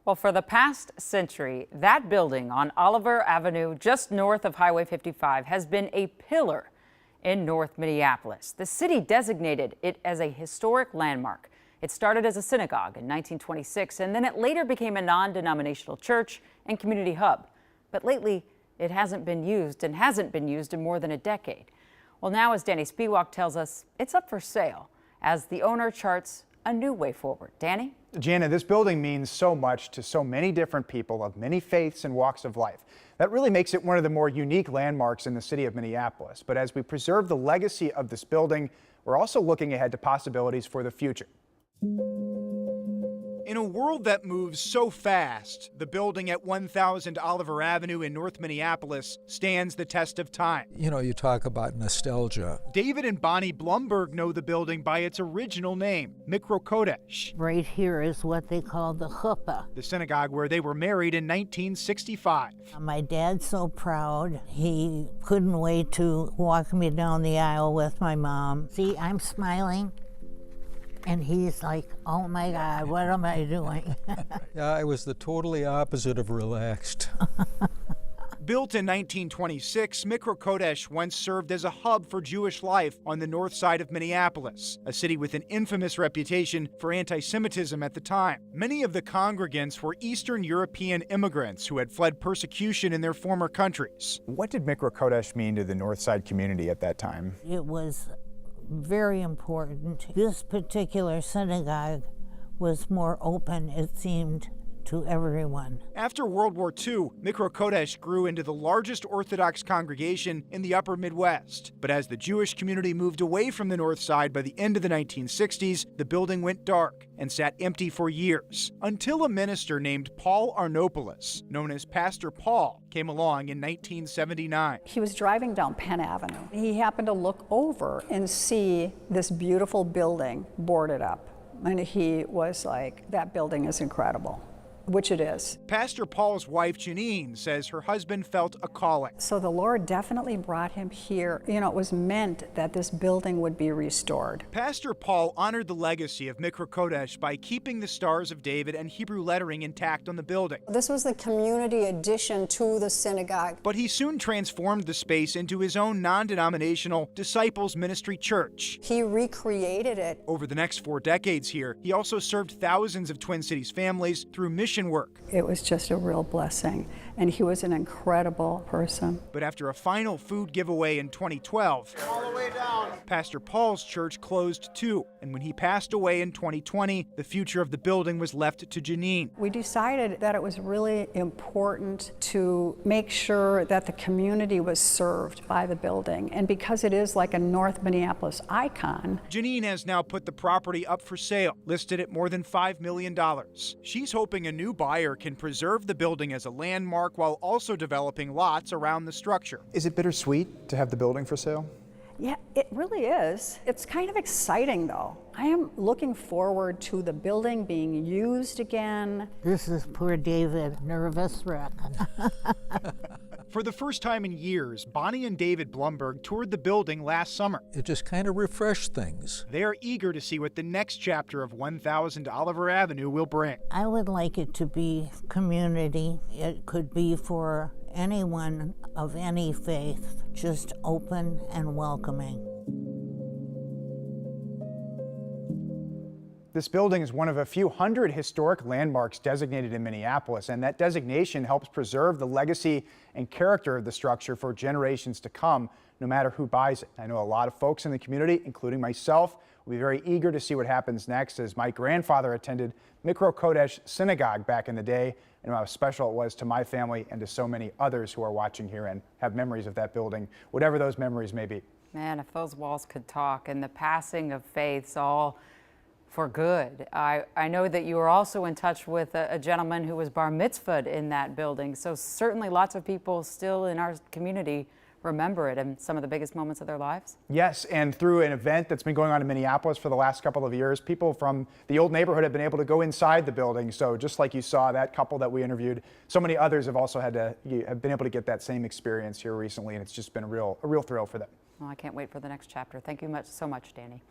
Well, for the past century, that building on Oliver Avenue, just north of Highway 55, has been a pillar in North Minneapolis. The city designated it as a historic landmark. It started as a synagogue in 1926, and then it later became a non-denominational church and community hub. But lately, it hasn't been used in more than a decade. Well, now, as Danny Spiewak tells us, it's up for sale as the owner charts a new way forward. Danny? Jana, this building means so much to so many different people of many faiths and walks of life. That really makes it one of the more unique landmarks in the city of Minneapolis. But as we preserve the legacy of this building, we're also looking ahead to possibilities for the future. In a world that moves so fast, the building at 1000 Oliver Avenue in North Minneapolis stands the test of time. You know, you talk about nostalgia. David and Bonnie Blumberg know the building by its original name, Mikro Kodesh. Right here is what they call the chuppah. The synagogue where they were married in 1965. My dad's so proud. He couldn't wait to walk me down the aisle with my mom. See, I'm smiling. And he's like, oh my God, what am I doing? Yeah, I was the totally opposite of relaxed. Built in 1926, Mikro Kodesh once served as a hub for Jewish life on the north side of Minneapolis, a city with an infamous reputation for anti-Semitism at the time. Many of the congregants were Eastern European immigrants who had fled persecution in their former countries. What did Mikro Kodesh mean to the north side community at that time? It was very important. This particular synagogue was more open, it seemed, to everyone. After World War II, Mikro Kodesh grew into the largest Orthodox congregation in the upper Midwest. But as the Jewish community moved away from the north side by the end of the 1960s, the building went dark and sat empty for years, until a minister named Paul Arnopoulos, known as Pastor Paul, came along in 1979. He was driving down Penn Avenue. He happened to look over and see this beautiful building boarded up. And he was like, that building is incredible. Which it is. Pastor Paul's wife, Janine, says her husband felt a calling. So the Lord definitely brought him here. You know, it was meant that this building would be restored. Pastor Paul honored the legacy of Mikro Kodesh by keeping the Stars of David and Hebrew lettering intact on the building. This was the community addition to the synagogue. But he soon transformed the space into his own non-denominational Disciples Ministry Church. He recreated it. Over the next 4 decades here, he also served thousands of Twin Cities families through mission work. It was just a real blessing, and he was an incredible person. But after a final food giveaway in 2012, all the way down, Pastor Paul's church closed too. And when he passed away in 2020, the future of the building was left to Janine. We decided that it was really important to make sure that the community was served by the building. And because it is like a North Minneapolis icon. Janine has now put the property up for sale, listed at more than $5 million. She's hoping a new buyer can preserve the building as a landmark while also developing lots around the structure. Is it bittersweet to have the building for sale? Yeah, it really is. It's kind of exciting, though. I am looking forward to the building being used again. This is poor David, nervous wreck. For the first time in years, Bonnie and David Blumberg toured the building last summer. It just kind of refreshed things. They are eager to see what the next chapter of 1000 Oliver Avenue will bring. I would like it to be community. It could be for anyone of any faith, just open and welcoming. This building is one of a few hundred historic landmarks designated in Minneapolis, and that designation helps preserve the legacy and character of the structure for generations to come, no matter who buys it. I know a lot of folks in the community, including myself, will be very eager to see what happens next, as my grandfather attended Mikro Kodesh Synagogue back in the day, and how special it was to my family and to so many others who are watching here and have memories of that building, whatever those memories may be. Man, if those walls could talk, and the passing of faiths all for good. I know that you were also in touch with a gentleman who was bar mitzvahed in that building, so certainly lots of people still in our community remember it and some of the biggest moments of their lives. Yes, and through an event that's been going on in Minneapolis for the last couple of years, people from the old neighborhood have been able to go inside the building. So just like you saw, that couple that we interviewed, so many others have also have been able to get that same experience here recently, and it's just been a real thrill for them. Well, I can't wait for the next chapter. Thank you so much, Danny.